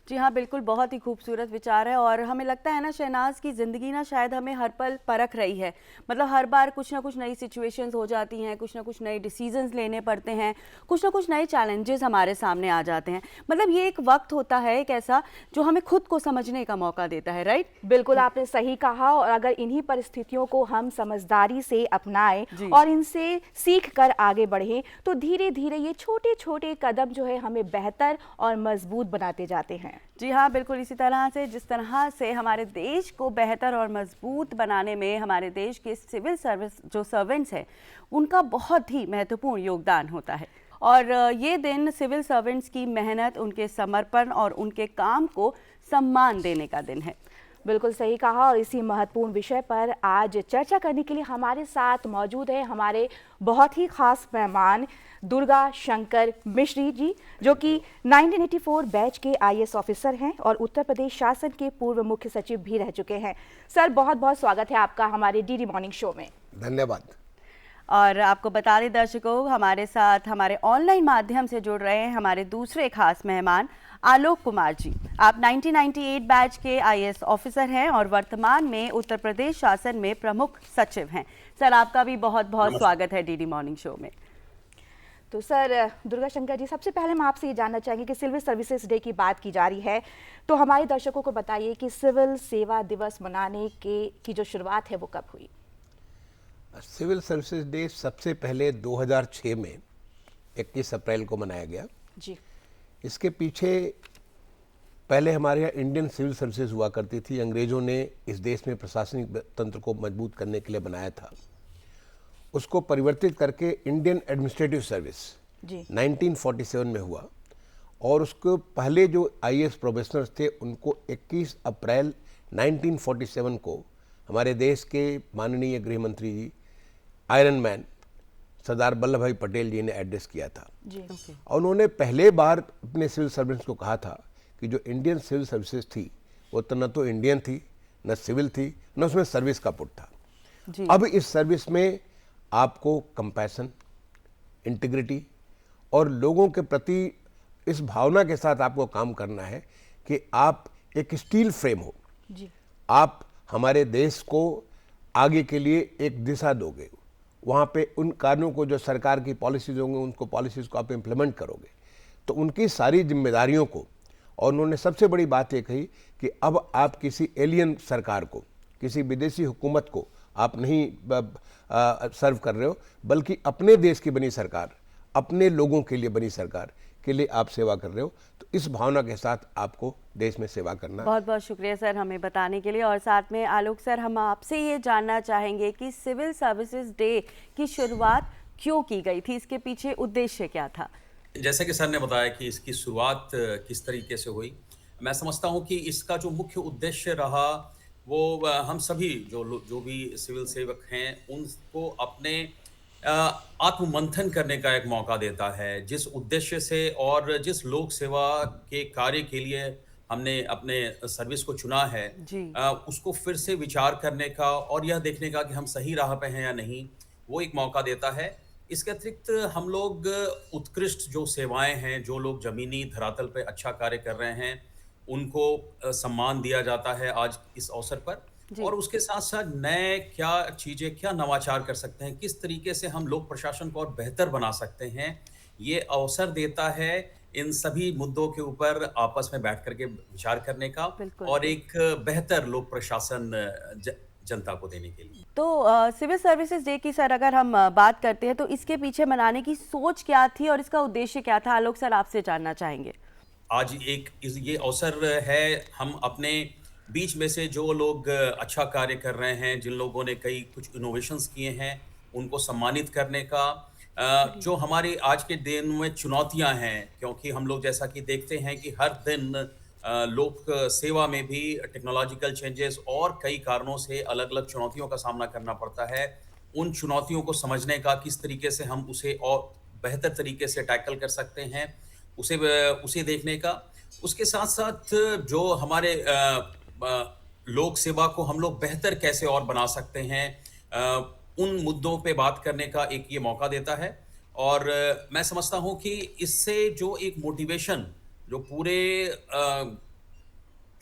जी हाँ, बिल्कुल, बहुत ही खूबसूरत विचार है और हमें लगता है ना शहनाज की ज़िंदगी ना शायद हमें हर पल परख रही है। मतलब हर बार कुछ ना कुछ नई सिचुएशंस हो जाती हैं, कुछ ना कुछ नए डिसीजंस लेने पड़ते हैं, कुछ ना कुछ नए चैलेंजेस हमारे सामने आ जाते हैं। मतलब ये एक वक्त होता है एक ऐसा जो हमें खुद को समझने का मौका देता है, राइट? बिल्कुल आपने सही कहा। और अगर इन्हीं परिस्थितियों को हम समझदारी से अपनाएं जी। और इनसे सीख कर आगे बढ़ें तो धीरे धीरे ये छोटे छोटे कदम जो है हमें बेहतर और मजबूत बनाते जाते हैं। जी हाँ, बिल्कुल इसी तरह से जिस तरह से हमारे देश को बेहतर और मजबूत बनाने में हमारे देश के सिविल सर्विस जो सर्वेंट्स हैं उनका बहुत ही महत्वपूर्ण योगदान होता है। और ये दिन सिविल सर्वेंट्स की मेहनत, उनके समर्पण और उनके काम को सम्मान देने का दिन है। बिल्कुल सही कहा। और इसी महत्वपूर्ण विषय पर आज चर्चा करने के लिए हमारे साथ मौजूद है हमारे बहुत ही खास मेहमान दुर्गा शंकर मिश्री जी, जो कि 1984 बैच के आईएएस ऑफिसर हैं और उत्तर प्रदेश शासन के पूर्व मुख्य सचिव भी रह चुके हैं। सर, बहुत बहुत स्वागत है आपका हमारे डीडी मॉर्निंग शो में। धन्यवाद। और आपको बता दें दर्शकों, हमारे साथ हमारे ऑनलाइन माध्यम से जुड़ रहे हैं हमारे दूसरे खास मेहमान आलोक कुमार जी। आप 1998 बैच के आईएएस ऑफिसर हैं और वर्तमान में उत्तर प्रदेश शासन में प्रमुख सचिव हैं। सर, आपका भी बहुत बहुत स्वागत है डीडी मॉर्निंग शो में। तो सर, दुर्गा शंकर जी, सबसे पहले हम आपसे ये जानना चाहेंगे कि सिविल सर्विसेज डे की बात की जा रही है, तो हमारे दर्शकों को बताइए कि सिविल सेवा दिवस मनाने की जो शुरुआत है वो कब हुई? सिविल सर्विसेज डे सबसे पहले 2006 में 21 अप्रैल को मनाया गया जी। इसके पीछे पहले हमारे यहाँ इंडियन सिविल सर्विसेज हुआ करती थी। अंग्रेजों ने इस देश में प्रशासनिक तंत्र को मजबूत करने के लिए बनाया था। उसको परिवर्तित करके इंडियन एडमिनिस्ट्रेटिव सर्विस जी 1947 में हुआ और उसको पहले जो आईएएस प्रोबेशनर्स थे उनको 21 अप्रैल 1947 को हमारे देश के माननीय गृह मंत्री जी आयरन मैन सरदार वल्लभ भाई पटेल जी ने एड्रेस किया था। जी और उन्होंने पहले बार अपने सिविल सर्वेंट्स को कहा था कि जो इंडियन सिविल सर्विसेज थी वो तो न तो इंडियन थी, न सिविल थी, न उसमें सर्विस का पुट था। जी। अब इस सर्विस में आपको कंपैशन, इंटीग्रिटी और लोगों के प्रति इस भावना के साथ आपको काम करना है कि आप एक स्टील फ्रेम हो। जी आप हमारे देश को आगे के लिए एक दिशा दोगे। वहाँ पे उन कार्यों को जो सरकार की पॉलिसीज होंगे उनको पॉलिसीज को आप इम्प्लीमेंट करोगे। तो उनकी सारी जिम्मेदारियों को, और उन्होंने सबसे बड़ी बात ये कही कि अब आप किसी एलियन सरकार को, किसी विदेशी हुकूमत को आप नहीं सर्व कर रहे हो, बल्कि अपने देश की बनी सरकार, अपने लोगों के लिए बनी सरकार के लिए आप सेवा कर रहे हो। तो इस भावना के साथ आपको देश में सेवा करना। बहुत बहुत शुक्रिया सर हमें बताने के लिए। और साथ में आलोक सर, हम आपसे ये जानना चाहेंगे कि सिविल सर्विसेज डे की शुरुआत क्यों की गई थी, इसके पीछे उद्देश्य क्या था? जैसे कि सर ने बताया कि इसकी शुरुआत किस तरीके से हुई, मैं समझता हूँ कि इसका जो मुख्य उद्देश्य रहा वो हम सभी जो भी सिविल सेवक हैं उनको अपने आत्ममंथन करने का एक मौका देता है। जिस उद्देश्य से और जिस लोक सेवा के कार्य के लिए हमने अपने सर्विस को चुना है, जी। उसको फिर से विचार करने का और यह देखने का कि हम सही राह पे हैं या नहीं, वो एक मौका देता है। इसके अतिरिक्त हम लोग उत्कृष्ट जो सेवाएँ हैं, जो लोग ज़मीनी धरातल पे अच्छा कार्य कर रहे हैं, उनको सम्मान दिया जाता है आज इस अवसर पर। जी। और उसके साथ-साथ नए क्या चीज़ें, क्या नवाचार कर सकते हैं, किस तरीके से हम लोक प्रशासन को और बेहतर बना सकते हैं, ये अवसर देता है इन सभी मुद्दों के ऊपर आपस में बैठ कर के विचार करने का बिल्कुल। और एक बेहतर लोक प्रशासन जनता को देने के लिए। तो सिविल सर्विसेज डे की सर अगर हम बात करते हैं तो इसके पीछे मनाने की सोच क्या थी और इसका उद्देश्य क्या था? आलोक सर, आपसे जानना चाहेंगे। आज ये अवसर है, हम अपने बीच में से जो लोग अच्छा कार्य कर रहे हैं, जिन लोगों ने कई कुछ इनोवेशंस किए हैं, उनको सम्मानित करने का। जो हमारी आज के दिन में चुनौतियां हैं, क्योंकि हम लोग जैसा कि देखते हैं कि हर दिन लोक सेवा में भी टेक्नोलॉजिकल चेंजेस और कई कारणों से अलग-अलग चुनौतियों का सामना करना पड़ता है। उन चुनौतियों को समझने का, किस तरीके से हम उसे और बेहतर तरीके से टैकल कर सकते हैं, उसे देखने का। उसके साथ-साथ जो हमारे लोक सेवा को हम लोग बेहतर कैसे और बना सकते हैं, उन मुद्दों पे बात करने का एक ये मौका देता है। और मैं समझता हूँ कि इससे जो एक मोटिवेशन जो पूरे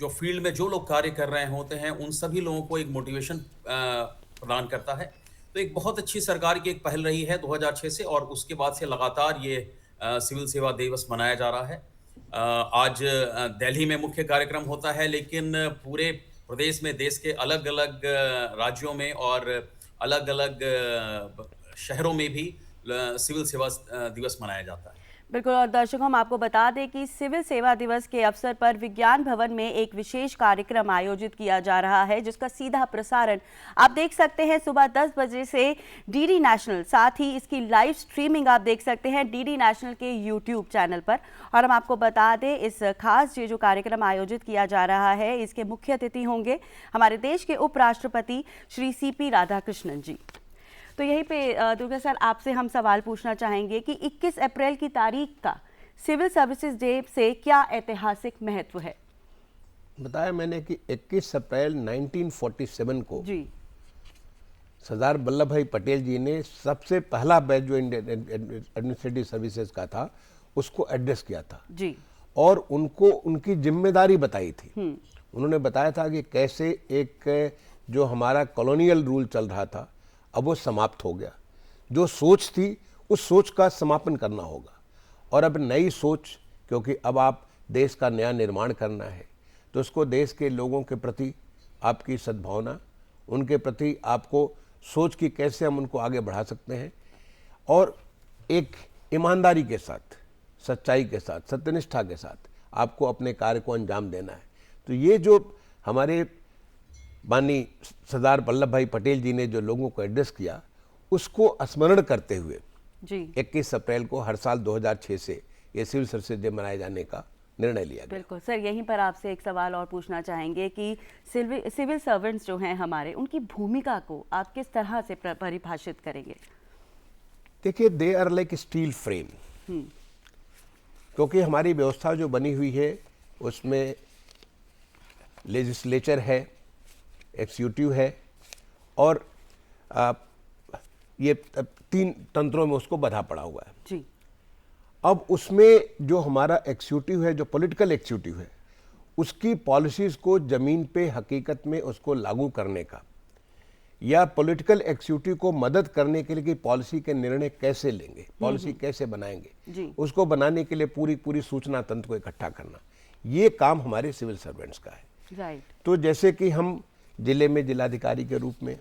जो फील्ड में जो लोग कार्य कर रहे होते हैं, उन सभी लोगों को एक मोटिवेशन प्रदान करता है। तो एक बहुत अच्छी सरकार की एक पहल रही है 2006 से, और उसके बाद से लगातार ये सिविल सेवा दिवस मनाया जा रहा है। आज दिल्ली में मुख्य कार्यक्रम होता है, लेकिन पूरे प्रदेश में, देश के अलग-अलग राज्यों में और अलग-अलग शहरों में भी सिविल सेवा दिवस मनाया जाता है। बिल्कुल, और दर्शकों हम आपको बता दें कि सिविल सेवा दिवस के अवसर पर विज्ञान भवन में एक विशेष कार्यक्रम आयोजित किया जा रहा है, जिसका सीधा प्रसारण आप देख सकते हैं सुबह 10 बजे से डीडी नेशनल, साथ ही इसकी लाइव स्ट्रीमिंग आप देख सकते हैं डीडी नेशनल के यूट्यूब चैनल पर। और हम आपको बता दें, इस खास ये जो कार्यक्रम आयोजित किया जा रहा है, इसके मुख्य अतिथि होंगे हमारे देश के उपराष्ट्रपति श्री CP राधाकृष्णन जी। तो यहीं पे दुर्गा सर, आपसे हम सवाल पूछना चाहेंगे कि 21 अप्रैल की तारीख का सिविल सर्विसेज डे से क्या ऐतिहासिक महत्व है? बताया मैंने कि 21 अप्रैल 1947 को जी, सरदार वल्लभ भाई पटेल जी ने सबसे पहला बैच जो एडमिनिस्ट्रेटिव सर्विसेज का था उसको एड्रेस किया था जी, और उनको उनकी जिम्मेदारी बताई थी। उन्होंने बताया था कि कैसे एक जो हमारा कॉलोनियल रूल चल रहा था अब वो समाप्त हो गया। जो सोच थी उस सोच का समापन करना होगा, और अब नई सोच, क्योंकि अब आप देश का नया निर्माण करना है, तो उसको देश के लोगों के प्रति आपकी सद्भावना, उनके प्रति आपको सोच की कैसे हम उनको आगे बढ़ा सकते हैं, और एक ईमानदारी के साथ, सच्चाई के साथ, सत्यनिष्ठा के साथ आपको अपने कार्य को अंजाम देना है। तो ये जो हमारे माननीय सरदार वल्लभ भाई पटेल जी ने जो लोगों को एड्रेस किया, उसको स्मरण करते हुए जी, 21 अप्रैल को हर साल 2006 से ये सिविल सर्विसेज डे मनाए जाने का निर्णय लिया गया। बिल्कुल सर, यहीं पर आपसे एक सवाल और पूछना चाहेंगे कि सिविल सर्वेंट्स जो हैं हमारे, उनकी भूमिका को आप किस तरह से परिभाषित करेंगे? देखिए, they are like steel frame, क्योंकि हमारी व्यवस्था जो बनी हुई है उसमें लेजिस्लेचर है, एग्जीक्यूटिव है, और ये 3 तंत्रों में उसको बंधा पड़ा हुआ है। जी, अब उसमें जो हमारा एग्जीक्यूटिव है, जो पॉलिटिकल एग्जीक्यूटिव है, उसकी पॉलिसीज़ को ज़मीन पे हकीकत में उसको लागू करने का, या पॉलिटिकल एग्जीक्यूटिव को मदद करने के लिए कि पॉलिसी के निर्णय कैसे लेंगे, पॉलिसी कैसे बनाएंगे, जी, उसको बनाने के लिए पूरी सूचना तंत्र को इकट्ठा करना, ये काम हमारे सिविल सर्वेंट्स का है। राइट, तो जैसे कि हम जिले में जिलाधिकारी के रूप में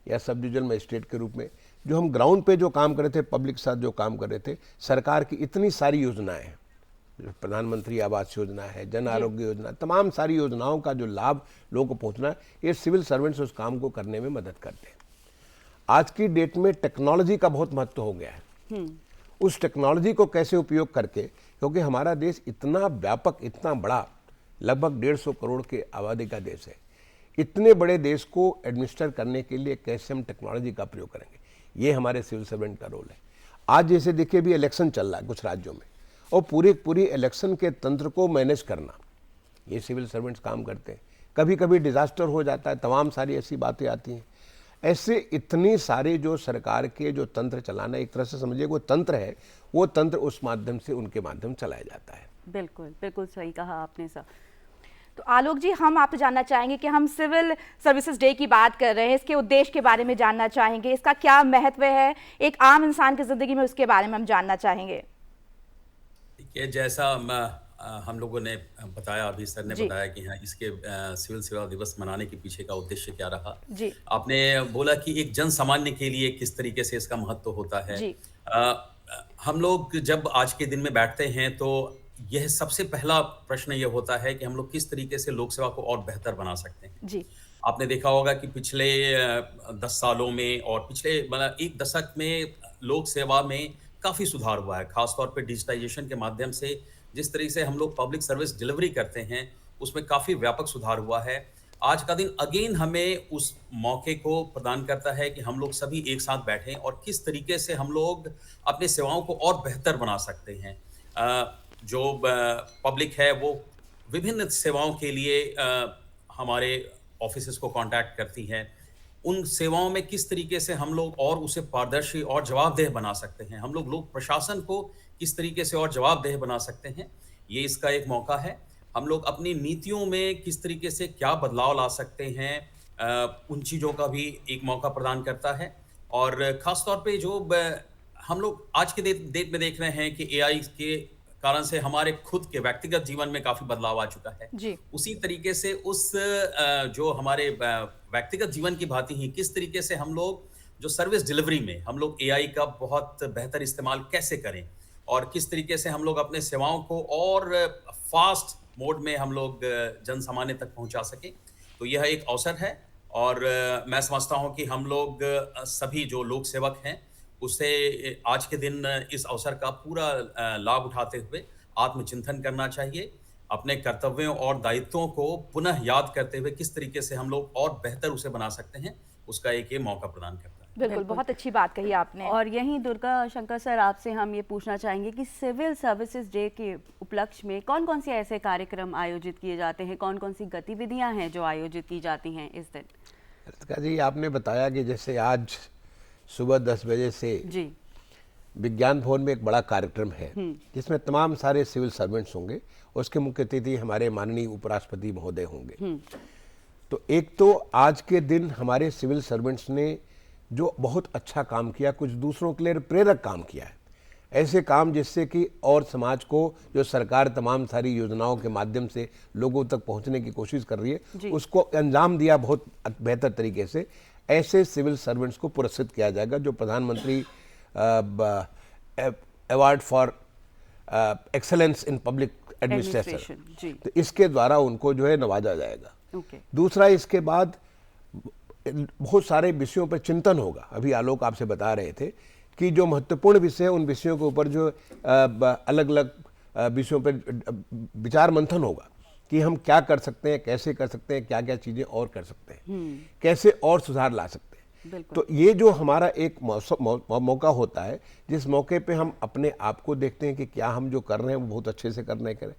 या सब डिविजनल मजिस्ट्रेट के रूप में जो हम ग्राउंड पे जो काम कर रहे थे, पब्लिक के साथ जो काम कर रहे थे, सरकार की इतनी सारी योजनाएं हैं, प्रधानमंत्री आवास योजना है, जन आरोग्य योजना, तमाम सारी योजनाओं का जो लाभ लोगों को पहुंचना है, ये सिविल सर्वेंट्स उस काम को करने में मदद करते हैं। आज की डेट में टेक्नोलॉजी का बहुत महत्व हो गया है। उस टेक्नोलॉजी को कैसे उपयोग करके, क्योंकि हमारा देश इतना व्यापक, इतना बड़ा, लगभग 150 करोड़ के आबादी का देश है, इतने बड़े देश को एडमिनिस्टर करने के लिए कैसे हम टेक्नोलॉजी का प्रयोग करेंगे, ये हमारे सिविल सर्वेंट का रोल है। आज जैसे देखिए भी इलेक्शन चल रहा है कुछ राज्यों में, और पूरी इलेक्शन के तंत्र को मैनेज करना ये सिविल सर्वेंट्स काम करते हैं। कभी कभी डिजास्टर हो जाता है, तमाम सारी ऐसी बातें आती हैं। ऐसे इतनी सारे जो सरकार के जो तंत्र चलाना, एक तरह से समझिए वो तंत्र है, वो तंत्र उस माध्यम से, उनके माध्यम चलाया जाता है। बिल्कुल बिल्कुल सही कहा आपने सर। तो आलोक जी, हम आपसे जानना चाहेंगे कि हम सिविल सर्विसेज डे की बात कर रहे हैं, इसके उद्देश्य के बारे में जानना चाहेंगे, इसका क्या महत्व है एक आम इंसान की ज़िंदगी में, उसके बारे में हम जानना चाहेंगे। देखिए, जैसा हम लोगों ने बताया, अभी सर ने बताया कि हाँ, इसके सिविल सेवा दिवस मनाने के पीछे का उद्देश्य क्या रहा। जी, आपने बोला कि एक जन सामान्य के लिए किस तरीके से इसका महत्व होता है। जी, हम लोग जब आज के दिन में बैठते हैं तो यह सबसे पहला प्रश्न ये होता है कि हम लोग किस तरीके से लोक सेवा को और बेहतर बना सकते हैं। जी, आपने देखा होगा कि पिछले 10 सालों में और पिछले मतलब 1 दशक में लोक सेवा में काफ़ी सुधार हुआ है, खासतौर पे डिजिटाइजेशन के माध्यम से जिस तरीके से हम लोग पब्लिक सर्विस डिलीवरी करते हैं, उसमें काफ़ी व्यापक सुधार हुआ है। आज का दिन अगेन हमें उस मौके को प्रदान करता है कि हम लोग सभी एक साथ बैठें और किस तरीके से हम लोग अपनी सेवाओं को और बेहतर बना सकते हैं। जो पब्लिक है वो विभिन्न सेवाओं के लिए हमारे ऑफिसेस को कांटेक्ट करती है। उन सेवाओं में किस तरीके से हम लोग और उसे पारदर्शी और जवाबदेह बना सकते हैं, हम लोग प्रशासन को किस तरीके से और जवाबदेह बना सकते हैं, ये इसका एक मौका है। हम लोग अपनी नीतियों में किस तरीके से क्या बदलाव ला सकते हैं, उन चीज़ों का भी एक मौका प्रदान करता है। और ख़ास तौर पे जो हम लोग आज के डेट में देख रहे हैं कि एआई के कारण से हमारे खुद के व्यक्तिगत जीवन में काफ़ी बदलाव आ चुका है। जी। उसी तरीके से जो हमारे व्यक्तिगत जीवन की भांति ही किस तरीके से हम लोग जो सर्विस डिलीवरी में हम लोग एआई का बहुत बेहतर इस्तेमाल कैसे करें और किस तरीके से हम लोग अपने सेवाओं को और फास्ट मोड में हम लोग जन सामान्य तक पहुंचा सकें। तो यह एक अवसर है और मैं समझता हूं कि हम लोग सभी जो लोक सेवक हैं उसे आज के दिन इस अवसर का पूरा लाभ उठाते हुए आत्मचिंतन करना चाहिए, अपने कर्तव्यों और दायित्वों को पुनः याद करते हुए किस तरीके से हम लोग और बेहतर उसे बना सकते हैं, उसका एक ये मौका प्रदान करता है। बिल्कुल, बहुत अच्छी बात कही आपने। और यहीं दुर्गा शंकर सर, आपसे हम ये पूछना चाहेंगे कि सिविल सर्विसेज डे के उपलक्ष्य में कौन कौन से ऐसे कार्यक्रम आयोजित किए जाते हैं, कौन कौन सी गतिविधियां हैं जो आयोजित की जाती हैं इस दिन? रितिका जी, आपने बताया कि जैसे आज सुबह 10 बजे से जी विज्ञान भवन में एक बड़ा कार्यक्रम है जिसमें तमाम सारे सिविल सर्वेंट्स होंगे, उसके मुख्य अतिथि हमारे माननीय उपराष्ट्रपति महोदय होंगे। तो एक तो आज के दिन हमारे सिविल सर्वेंट्स ने जो बहुत अच्छा काम किया, कुछ दूसरों के लिए प्रेरक काम किया है, ऐसे काम जिससे कि और समाज को जो सरकार तमाम सारी योजनाओं के माध्यम से लोगों तक पहुंचने की कोशिश कर रही है उसको अंजाम दिया बहुत बेहतर तरीके से। ऐसे सिविल सर्वेंट्स को पुरस्कृत किया जाएगा जो प्रधानमंत्री award for excellence in public administration, तो इसके द्वारा उनको जो है नवाजा जाएगा। दूसरा, इसके बाद बहुत सारे विषयों पर चिंतन होगा। अभी आलोक आपसे बता रहे थे कि जो महत्वपूर्ण विषय है उन विषयों के ऊपर जो अलग अलग विषयों पर विचार मंथन होगा कि हम क्या कर सकते हैं, कैसे कर सकते हैं, क्या क्या चीज़ें और कर सकते हैं, कैसे और सुधार ला सकते हैं। तो ये जो हमारा एक मौका होता है, जिस मौके पे हम अपने आप को देखते हैं कि क्या हम जो कर रहे हैं वो बहुत अच्छे से करने करें,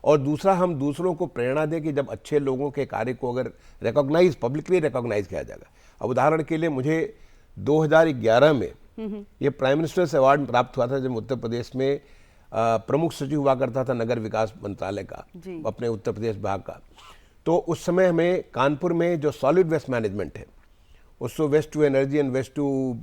और दूसरा हम दूसरों को प्रेरणा दें कि जब अच्छे लोगों के कार्य को अगर पब्लिकली रिकॉग्नाइज किया जाएगा। अब उदाहरण के लिए मुझे 2011 में ये प्राइम मिनिस्टर्स अवार्ड प्राप्त हुआ था जब उत्तर प्रदेश में प्रमुख सचिव हुआ करता था नगर विकास मंत्रालय का, अपने उत्तर प्रदेश विभाग का। तो उस समय हमें कानपुर में जो सॉलिड वेस्ट मैनेजमेंट है, उसको waste to energy and waste to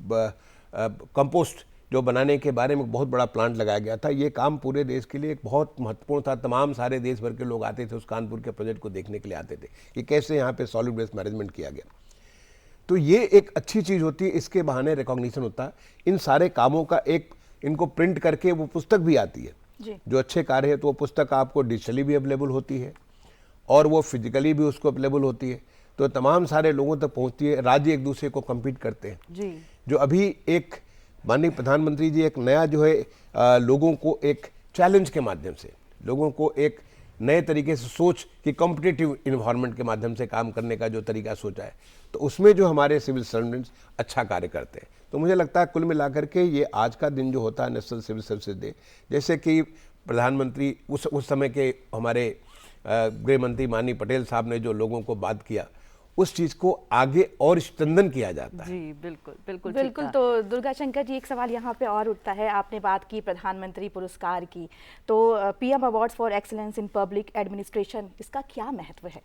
compost जो बनाने के बारे में बहुत बड़ा प्लांट लगाया गया था। ये काम पूरे देश के लिए एक बहुत महत्वपूर्ण था। तमाम सारे देश भर के लोग आते थे, उस कानपुर के प्रोजेक्ट को देखने के लिए आते थे कि कैसे यहाँ पे सॉलिड वेस्ट मैनेजमेंट किया गया। तो ये एक अच्छी चीज़ होती है, इसके बहाने रिकॉग्निशन होता है। इन सारे कामों का एक इनको प्रिंट करके वो पुस्तक भी आती है जो अच्छे कार्य है, तो वो पुस्तक आपको डिजिटली भी अवेलेबल होती है और वो फिजिकली भी उसको अवेलेबल होती है, तो तमाम सारे लोगों तक पहुँचती है। राज्य एक दूसरे को कम्पीट करते हैं जो अभी एक माननीय प्रधानमंत्री जी एक नया जो है लोगों को एक चैलेंज के माध्यम से, लोगों को एक नए तरीके से सोच कि कॉम्पिटिटिव इन्वायरमेंट के माध्यम से काम करने का जो तरीका सोचा है, तो उसमें जो हमारे सिविल सर्वेंट्स अच्छा कार्य करते हैं। तो मुझे लगता है कुल मिलाकर के ये आज का दिन जो होता है नेशनल सिविल सर्विसेज डे, जैसे कि प्रधानमंत्री उस समय के हमारे गृह मंत्री माननीय पटेल साहब ने जो लोगों को बात किया, उस चीज को आगे और स्ट्रेंथन किया जाता है। जी बिल्कुल बिल्कुल बिल्कुल। तो दुर्गा शंकर जी, एक सवाल यहाँ पे और उठता है। आपने बात की प्रधानमंत्री पुरस्कार की, तो PM awards for excellence in public administration, इसका क्या महत्व है?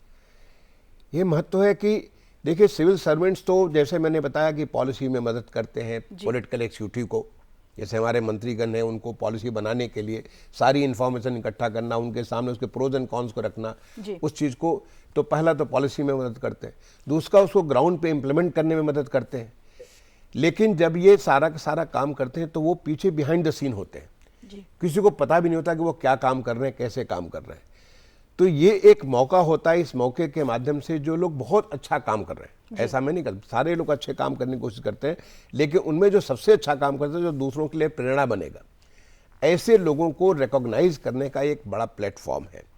ये महत्व है कि देखिए, सिविल सर्वेंट्स तो जैसे मैंने बताया कि पॉलिसी में मदद करते हैं पॉलिटिकल एक्सिक्यूटिव को, जैसे हमारे मंत्रीगण हैं उनको पॉलिसी बनाने के लिए सारी इन्फॉर्मेशन इकट्ठा करना, उनके सामने उसके प्रोज एंड कॉन्स को रखना, उस चीज़ को तो पहला तो पॉलिसी में मदद करते हैं, दूसरा उसको ग्राउंड पे इम्प्लीमेंट करने में मदद करते हैं। लेकिन जब ये सारा का सारा काम करते हैं तो वो पीछे बिहाइंड द सीन होते हैं, किसी को पता भी नहीं होता कि वो क्या काम कर रहे हैं, कैसे काम कर रहे हैं। तो ये एक मौका होता है, इस मौके के माध्यम से जो लोग बहुत अच्छा काम कर रहे हैं, ऐसा मैं नहीं करता, सारे लोग अच्छे काम करने की कोशिश करते हैं, लेकिन उनमें जो सबसे अच्छा काम करते हैं, जो दूसरों के लिए प्रेरणा बनेगा, ऐसे लोगों को रिकॉग्नाइज करने का एक बड़ा प्लेटफॉर्म है।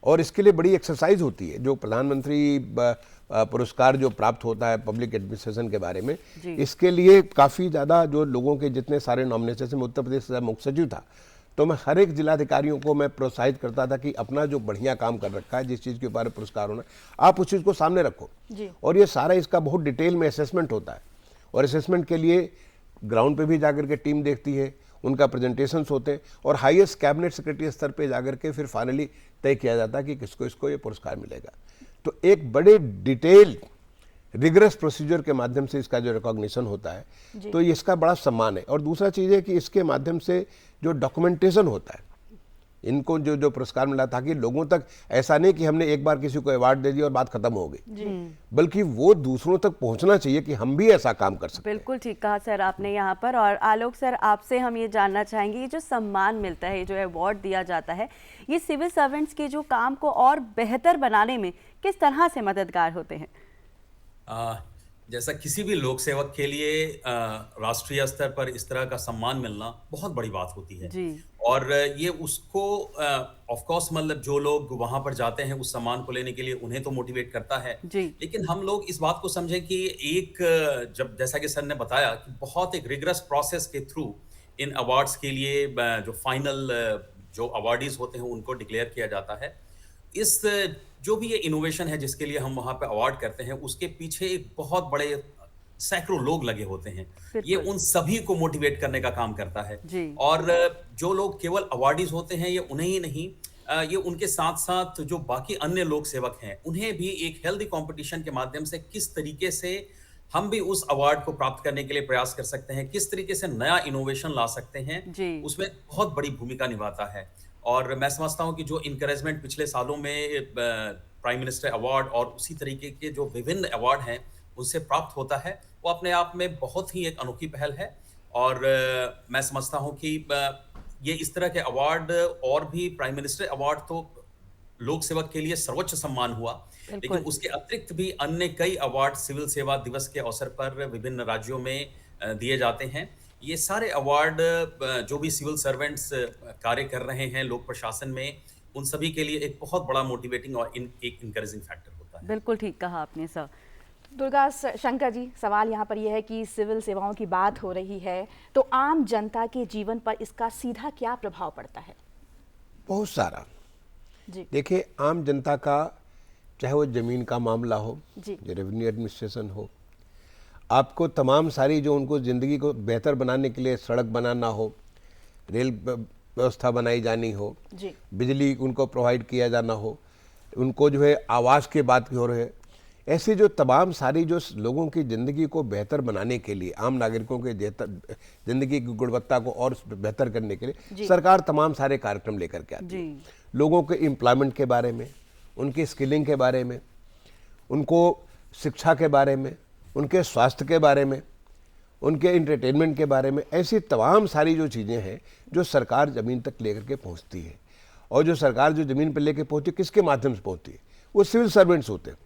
और इसके लिए बड़ी एक्सरसाइज होती है। जो प्रधानमंत्री पुरस्कार जो प्राप्त होता है पब्लिक एडमिनिस्ट्रेशन के बारे में, इसके लिए काफ़ी ज़्यादा जो लोगों के जितने सारे नॉमिनेशन, उत्तर प्रदेश का मुख्य सचिव था, तो मैं हर एक जिलाधिकारियों को मैं प्रोत्साहित करता था कि अपना जो बढ़िया काम कर रखा है, जिस चीज़ के बारे में पुरस्कार होना, आप उस चीज़ को सामने रखो। और ये सारा इसका बहुत डिटेल में असेसमेंट होता है, और असेसमेंट के लिए ग्राउंड पे भी जाकर के टीम देखती है, उनका प्रेजेंटेशंस होते हैं और हाईएस्ट कैबिनेट सेक्रेटरी स्तर पे जाकर के फिर फाइनली तय किया जाता है कि किसको इसको ये पुरस्कार मिलेगा। तो एक बड़े डिटेल रिगरस प्रोसीजर के माध्यम से इसका जो रिकॉग्निशन होता है तो इसका बड़ा सम्मान है। और दूसरा चीज़ है कि इसके माध्यम से जो डॉक्यूमेंटेशन होता है, इनको जो जो पुरस्कार मिला, ताकि लोगों तक ऐसा नहीं कि हमने एक बार किसी को अवार्ड दे दिया और बात खत्म हो गई, बल्कि वो दूसरों तक पहुंचना चाहिए कि हम भी ऐसा काम कर सकते हैं। बिल्कुल ठीक कहा सर आपने यहाँ पर। और आलोक सर, आपसे हम ये जानना चाहेंगे, ये जो सम्मान मिलता है, जो अवार्ड दिया जाता है, ये सिविल सर्वेंट्स के जो काम को और बेहतर बनाने में किस तरह से मददगार होते हैं? जैसा किसी भी लोक सेवक के लिए राष्ट्रीय स्तर पर इस तरह का सम्मान मिलना बहुत बड़ी बात होती है जी। और ये उसको ऑफ कोर्स मतलब जो लोग वहां पर जाते हैं उस सम्मान को लेने के लिए उन्हें तो मोटिवेट करता है जी। लेकिन हम लोग इस बात को समझें कि एक जब जैसा कि सर ने बताया कि बहुत एक रिगरस प्रोसेस के थ्रू इन अवार्ड्स के लिए जो फाइनल जो अवार्डीज होते हैं उनको डिक्लेयर किया जाता है। इस जो भी ये इनोवेशन है जिसके लिए हम वहां पे अवार्ड करते हैं उसके पीछे एक बहुत बड़े सैकड़ों लोग लगे होते हैं। ये उन सभी को मोटिवेट करने का काम करता है जी। और जो लोग केवल अवार्डीज होते हैं ये उन्हें ही नहीं, ये उनके साथ साथ जो बाकी अन्य लोक सेवक हैं उन्हें भी एक हेल्दी कंपटीशन के माध्यम से किस तरीके से हम भी उस अवार्ड को प्राप्त करने के लिए प्रयास कर सकते हैं, किस तरीके से नया इनोवेशन ला सकते हैं, उसमें बहुत बड़ी भूमिका निभाता है। और मैं समझता हूं कि जो इनकरेजमेंट पिछले सालों में प्राइम मिनिस्टर अवार्ड और उसी तरीके के जो विभिन्न अवार्ड हैं उनसे प्राप्त होता है वो अपने आप में बहुत ही एक अनोखी पहल है। और मैं समझता हूं कि ये इस तरह के अवार्ड और भी प्राइम मिनिस्टर अवार्ड तो लोक सेवक के लिए सर्वोच्च सम्मान हुआ, लेकिन उसके अतिरिक्त भी अन्य कई अवार्ड सिविल सेवा दिवस के अवसर पर विभिन्न राज्यों में दिए जाते हैं। ये सारे अवार्ड जो भी सिविल सर्वेंट्स कार्य कर रहे हैं लोक प्रशासन में उन सभी के लिए एक बहुत बड़ा मोटिवेटिंग और एक इनकरेजिंग फैक्टर होता है। बिल्कुल ठीक कहा आपने सर। दुर्गा शंकर जी, सवाल यहाँ पर यह है कि सिविल सेवाओं की बात हो रही है तो आम जनता के जीवन पर इसका सीधा क्या प्रभाव पड़ता है? बहुत सारा जी। देखिए, आम जनता का चाहे वो जमीन का मामला हो, जी। रेवेन्यू एडमिनिस्ट्रेशन हो, आपको तमाम सारी जो उनको ज़िंदगी को बेहतर बनाने के लिए सड़क बनाना हो, रेल व्यवस्था बनाई जानी हो, जी। बिजली उनको प्रोवाइड किया जाना हो, उनको जो है आवास की बात हो रही है, ऐसी जो तमाम सारी जो लोगों की ज़िंदगी को बेहतर बनाने के लिए, आम नागरिकों के ज़िंदगी की गुणवत्ता को और बेहतर करने के लिए सरकार तमाम सारे कार्यक्रम लेकर के आती है। लोगों के एम्प्लॉयमेंट के बारे में, उनकी स्किलिंग के बारे में, उनको शिक्षा के बारे में, उनके स्वास्थ्य के बारे में, उनके एंटरटेनमेंट के बारे में, ऐसी तमाम सारी जो चीज़ें हैं जो सरकार ज़मीन तक लेकर के पहुंचती है। और जो सरकार जो ज़मीन पर लेकर पहुंचती है किसके माध्यम से पहुंचती है? वो सिविल सर्वेंट्स होते हैं।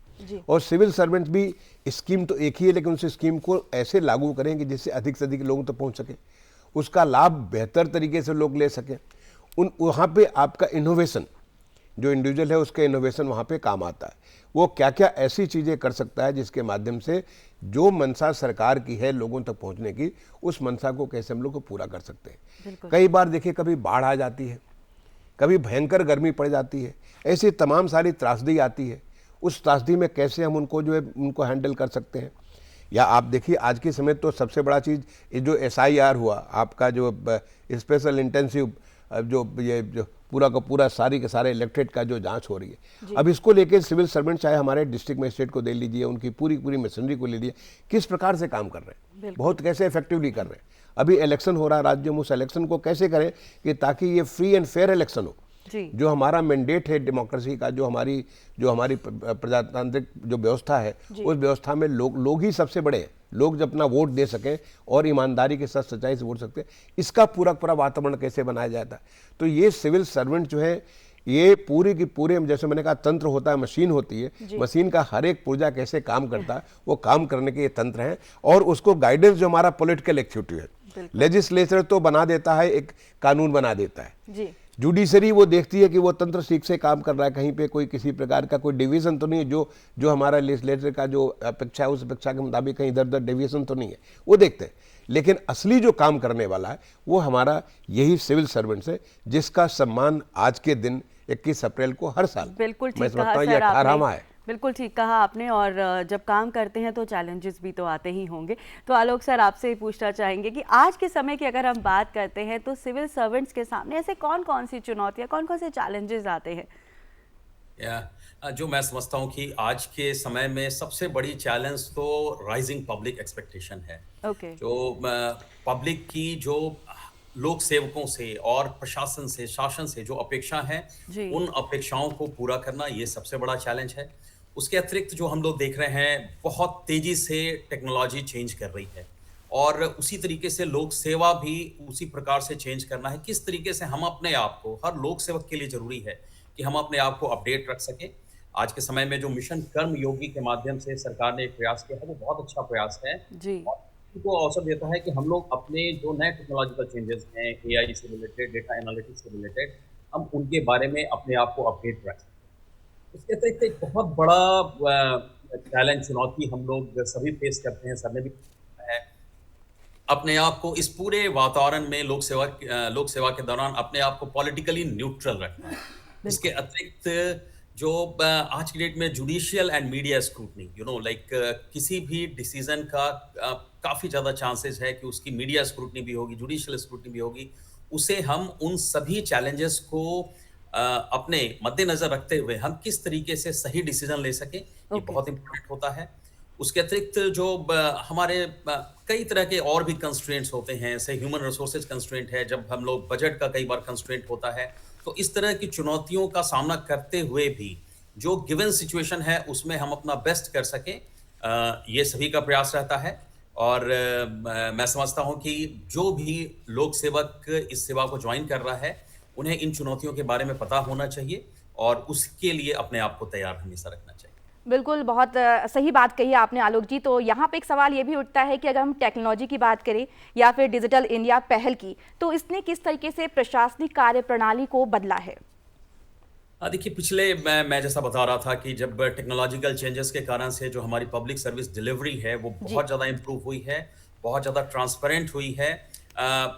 और सिविल सर्वेंट्स भी स्कीम तो एक ही है, लेकिन उस स्कीम को ऐसे लागू करें कि जिससे अधिक से अधिक लोगों तक पहुँच सके, उसका लाभ बेहतर तरीके से लोग ले सकें। वहाँ पे आपका इनोवेशन जो इंडिविजुअल है उसके इनोवेशन वहाँ पे काम आता है। वो क्या क्या ऐसी चीज़ें कर सकता है जिसके माध्यम से जो मनसा सरकार की है लोगों तक पहुँचने की, उस मनसा को कैसे हम लोग को पूरा कर सकते हैं। कई बार देखिए, कभी बाढ़ आ जाती है, कभी भयंकर गर्मी पड़ जाती है, ऐसी तमाम सारी त्रासदी आती है। उस त्रासदी में कैसे हम उनको जो है उनको हैंडल कर सकते हैं। या आप देखिए, आज के समय तो सबसे बड़ा चीज़ जो SIR हुआ, आपका जो स्पेशल इंटेंसिव जो ये जो पूरा का पूरा सारी के सारे इलेक्ट्रेट का जो जांच हो रही है, अब इसको लेके सिविल सर्वेंट चाहे हमारे डिस्ट्रिक्ट मजिस्ट्रेट को दे लीजिए, उनकी पूरी मशीनरी को ले लीजिए, किस प्रकार से काम कर रहे हैं, बहुत कैसे इफेक्टिवली कर रहे हैं। अभी इलेक्शन हो रहा है राज्यों में, उस इलेक्शन को कैसे करें कि ताकि ये फ्री एंड फेयर इलेक्शन हो। जो हमारा मैंडेट है डेमोक्रेसी का, जो हमारी प्रजातांत्रिक जो व्यवस्था है, उस व्यवस्था में लोग ही सबसे बड़े हैं। लोग जब अपना वोट दे सकें और ईमानदारी के साथ सच्चाई से वोट सकते हैं, इसका पूरा वातावरण कैसे बनाया जाता है। तो ये सिविल सर्वेंट जो है, ये पूरी की पूरे, जैसे मैंने कहा, तंत्र होता है, मशीन होती है, मशीन का हर एक पुर्जा कैसे काम करता है, वो काम करने के ये तंत्र हैं। और उसको गाइडेंस जो हमारा पॉलिटिकल एक्सिक्यूटिव है, लेजिस्लेचर तो बना देता है, एक कानून बना देता है, जुडिशरी वो देखती है कि वो तंत्र ठीक से काम कर रहा है, कहीं पे कोई किसी प्रकार का कोई डिवीजन तो नहीं है, जो हमारा लेजिस्लेचर का जो अपेक्षा है उस अपेक्षा के मुताबिक कहीं इधर उधर डिवीजन तो नहीं है, वो देखते हैं। लेकिन असली जो काम करने वाला है वो हमारा यही सिविल सर्वेंट्स है, जिसका सम्मान आज के दिन 21 अप्रैल को हर साल, बिल्कुल मैं ठीक कहा समझता हूँ ये सर 18वां आपने। है। बिल्कुल ठीक कहा आपने। और जब काम करते हैं तो चैलेंजेस भी तो आते ही होंगे। तो आलोक सर, आपसे ही पूछना चाहेंगे कि आज के समय की अगर हम बात करते हैं तो सिविल सर्वेंट्स के सामने ऐसे कौन कौन सी चुनौतियाँ, कौन कौन से चैलेंजेस आते हैं? जो मैं समझता हूँ कि आज के समय में सबसे बड़ी चैलेंज तो राइजिंग पब्लिक एक्सपेक्टेशन है। ओके। जो पब्लिक की जो लोक सेवकों से और प्रशासन से, शासन से जो अपेक्षा है, जी। उन अपेक्षाओं को पूरा करना ये सबसे बड़ा चैलेंज है। उसके अतिरिक्त जो हम लोग देख रहे हैं, बहुत तेजी से टेक्नोलॉजी चेंज कर रही है और उसी तरीके से लोक सेवा भी उसी प्रकार से चेंज करना है। किस तरीके से हम अपने आप को, हर लोक सेवक के लिए ज़रूरी है कि हम अपने आप को अपडेट रख सकें। आज के समय में जो मिशन कर्मयोगी के माध्यम से सरकार ने एक प्रयास किया है, वो बहुत अच्छा प्रयास है जी। और को अवसर देता है कि हम लोग अपने जो नए टेक्नोलॉजिकल चेंजेस हैं, एआई से रिलेटेड, डेटा एनालिटिक्स से रिलेटेड, हम उनके बारे में अपने आप को अपडेट रख सकते हैं। इसके अतिरिक्त एक बहुत बड़ा चैलेंज, चुनौती हम लोग सभी फेस करते हैं, सबने भी है, अपने आप को इस पूरे वातावरण में लोक सेवा के दौरान अपने आप को पॉलिटिकली न्यूट्रल रखना है। इसके बिल्कुल। अतिरिक्त जो आज की डेट में judicial and media scrutiny, like किसी भी डिसीजन का काफ़ी ज़्यादा चांसेस है कि उसकी मीडिया स्क्रूटनी भी होगी, जुडिशियल स्क्रूटनी भी होगी। उसे हम उन सभी चैलेंजेस को अपने मद्देनज़र रखते हुए हम किस तरीके से सही डिसीजन ले सकें, ये ओके। बहुत इम्पोर्टेंट होता है। उसके अतिरिक्त जो हमारे कई तरह के और भी कंस्ट्रेंट्स होते हैं, जैसे ह्यूमन रिसोर्सेज कंस्ट्रेंट है, जब हम लोग बजट का कई बार कंस्ट्रेंट होता है। तो इस तरह की चुनौतियों का सामना करते हुए भी जो गिवन सिचुएशन है उसमें हम अपना बेस्ट कर सकें, ये सभी का प्रयास रहता है। और मैं समझता हूँ कि जो भी लोक सेवक इस सेवा को ज्वाइन कर रहा है, उन्हें इन चुनौतियों के बारे में पता होना चाहिए और उसके लिए अपने आप को तैयार हमेशा रखना चाहिए। बिल्कुल, बहुत सही बात कही आपने आलोक जी। तो यहाँ पे एक सवाल ये भी उठता है कि अगर हम टेक्नोलॉजी की बात करें या फिर डिजिटल इंडिया पहल की, तो इसने किस तरीके से प्रशासनिक कार्यप्रणाली को बदला है? देखिए, पिछले मैं जैसा बता रहा था कि जब टेक्नोलॉजिकल चेंजेस के कारण से जो हमारी पब्लिक सर्विस डिलीवरी है, वो जी। बहुत ज़्यादा इम्प्रूव हुई है, बहुत ज़्यादा ट्रांसपेरेंट हुई है।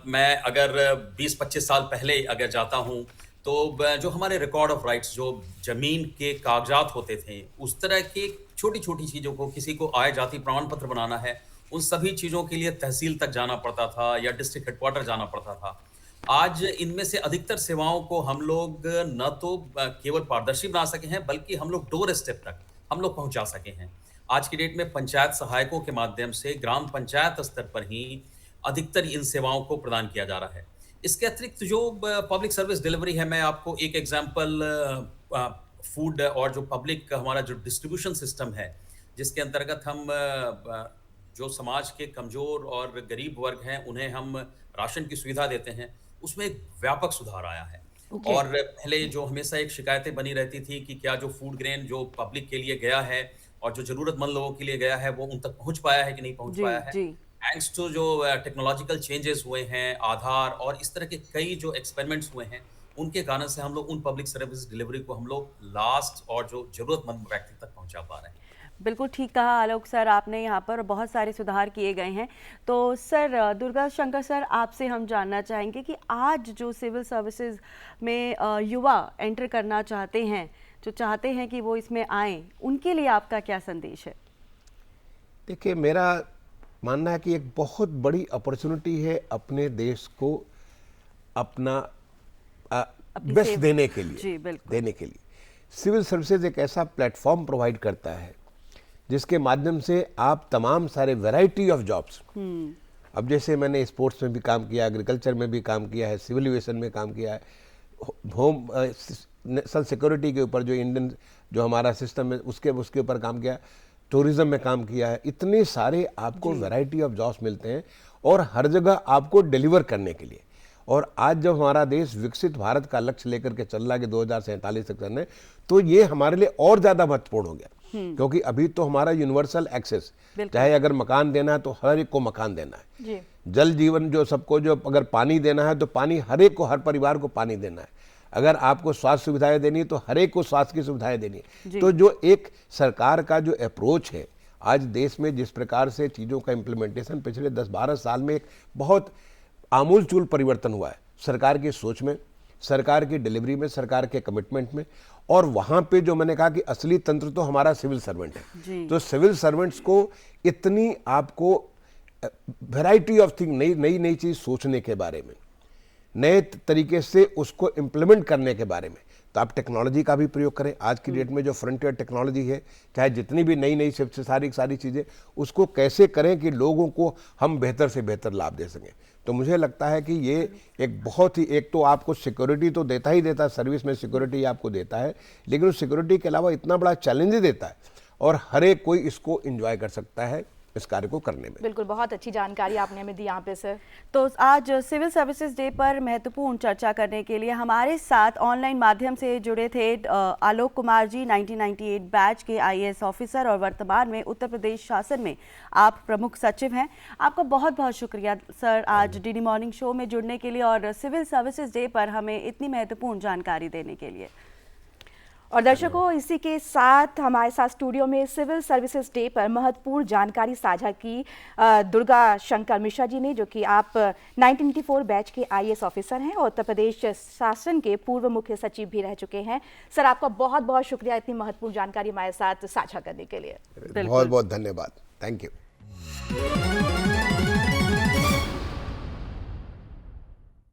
मैं अगर 20-25 साल पहले अगर जाता हूँ, तो जो हमारे रिकॉर्ड ऑफ राइट्स, जो ज़मीन के कागजात होते थे, उस तरह की छोटी-छोटी चीज़ों को, किसी को आय जाति प्रमाण पत्र बनाना है, उन सभी चीज़ों के लिए तहसील तक जाना पड़ता था या डिस्ट्रिक्ट हेडक्वार्टर जाना पड़ता था। आज इनमें से अधिकतर सेवाओं को हम लोग न तो केवल पारदर्शी बना सके हैं, बल्कि हम लोग डोर स्टेप तक हम लोग पहुंचा सके हैं। आज की डेट में पंचायत सहायकों के माध्यम से ग्राम पंचायत स्तर पर ही अधिकतर इन सेवाओं को प्रदान किया जा रहा है। इसके अतिरिक्त जो पब्लिक सर्विस डिलीवरी है, मैं आपको एक एग्जांपल, फूड और जो पब्लिक हमारा जो डिस्ट्रीब्यूशन सिस्टम है, जिसके अंतर्गत हम जो समाज के कमज़ोर और गरीब वर्ग हैं, उन्हें हम राशन की सुविधा देते हैं, उसमें एक व्यापक सुधार आया है। ओके। और पहले जो हमेशा एक शिकायतें बनी रहती थी कि क्या जो फूड ग्रेन जो पब्लिक के लिए गया है और जो ज़रूरतमंद लोगों के लिए गया है, वो उन तक पहुँच पाया है कि नहीं पहुँच जी। पाया है। जी। थैंक्स टू जो टेक्नोलॉजिकल चेंजेस हुए हैं, आधार और इस तरह के कई जो एक्सपेरिमेंट्स हुए हैं, उनके कारण से हम लोग उन पब्लिक सर्विस डिलीवरी को हम लोग लास्ट और जो ज़रूरतमंद व्यक्ति तक पहुँचा पा रहे हैं। बिल्कुल ठीक कहा आलोक सर आपने, यहाँ पर बहुत सारे सुधार किए गए हैं। तो सर, दुर्गा शंकर सर, आपसे हम जानना चाहेंगे कि आज जो सिविल सर्विसेज में युवा एंटर करना चाहते हैं, जो चाहते हैं कि वो इसमें आएँ, उनके लिए आपका क्या संदेश है? देखिए, मेरा मानना है कि एक बहुत बड़ी अपॉर्चुनिटी है अपने देश को अपना अपनी बेस्ट सेव- देने के लिए। जी, बिल्कुल। देने के लिए सिविल सर्विसेज एक ऐसा प्लेटफॉर्म प्रोवाइड करता है जिसके माध्यम से आप तमाम सारे वैरायटी ऑफ जॉब्स, अब जैसे मैंने स्पोर्ट्स में भी काम किया, एग्रीकल्चर में भी काम किया है, सिविल एविएशन में काम किया है, होम नेशनल सिक्योरिटी के ऊपर जो इंडियन जो हमारा सिस्टम है उसके ऊपर काम किया, टूरिज्म में काम किया है। इतने सारे आपको वैरायटी ऑफ जॉब्स मिलते हैं और हर जगह आपको डिलीवर करने के लिए। और आज जब हमारा देश विकसित भारत का लक्ष्य लेकर के चल रहा है कि 2047 तक करना है, तो ये हमारे लिए और ज़्यादा महत्वपूर्ण हो गया, क्योंकि अभी तो हमारा यूनिवर्सल एक्सेस, चाहे अगर मकान देना है तो हर एक को मकान देना है, जी। जल जीवन जो सबको, जो अगर पानी देना है तो पानी हर एक को, हर परिवार को पानी देना है, अगर आपको स्वास्थ्य सुविधाएं देनी है तो हर एक को स्वास्थ्य की सुविधाएं देनी है। तो जो एक सरकार का जो अप्रोच है आज देश में, जिस प्रकार से चीज़ों का इम्प्लीमेंटेशन पिछले 10-12 साल में एक बहुत आमूल चूल परिवर्तन हुआ है सरकार की सोच में, सरकार की डिलीवरी में, सरकार के कमिटमेंट में और वहाँ पे जो मैंने कहा कि असली तंत्र तो हमारा सिविल सर्वेंट है। तो सिविल सर्वेंट्स को इतनी आपको वैरायटी ऑफ थिंग, नई नई चीज़ सोचने के बारे में, नए तरीके से उसको इम्प्लीमेंट करने के बारे में, तो आप टेक्नोलॉजी का भी प्रयोग करें। आज की डेट में जो फ्रंटियर टेक्नोलॉजी है, चाहे जितनी भी नई नई सारी चीज़ें, उसको कैसे करें कि लोगों को हम बेहतर से बेहतर लाभ दे सकें। तो मुझे लगता है कि ये एक बहुत ही, एक तो आपको सिक्योरिटी तो देता ही देता है, सर्विस में सिक्योरिटी आपको देता है, लेकिन उस सिक्योरिटी के अलावा इतना बड़ा चैलेंज देता है और हर एक कोई इसको एंजॉय कर सकता है इस कार्य को करने में। बिल्कुल, बहुत अच्छी जानकारी आपने हमें दी यहाँ पे सर। तो आज सिविल सर्विसेज डे पर महत्वपूर्ण चर्चा करने के लिए हमारे साथ ऑनलाइन माध्यम से जुड़े थे आलोक कुमार जी, 1998 बैच के आईएएस ऑफिसर और वर्तमान में उत्तर प्रदेश शासन में आप प्रमुख सचिव हैं। आपका बहुत बहुत शुक्रिया सर आज डीडी मॉर्निंग शो में जुड़ने के लिए और सिविल सर्विसेज डे पर हमें इतनी महत्वपूर्ण जानकारी देने के लिए। और दर्शकों, इसी के साथ हमारे साथ स्टूडियो में सिविल सर्विसेज डे पर महत्वपूर्ण जानकारी साझा की दुर्गा शंकर मिश्रा जी ने, जो कि आप 1994 बैच के आईएएस ऑफिसर हैं और उत्तर प्रदेश शासन के पूर्व मुख्य सचिव भी रह चुके हैं। सर, आपका बहुत बहुत शुक्रिया इतनी महत्वपूर्ण जानकारी हमारे साथ साझा करने के लिए। बहुत बहुत धन्यवाद। Thank you.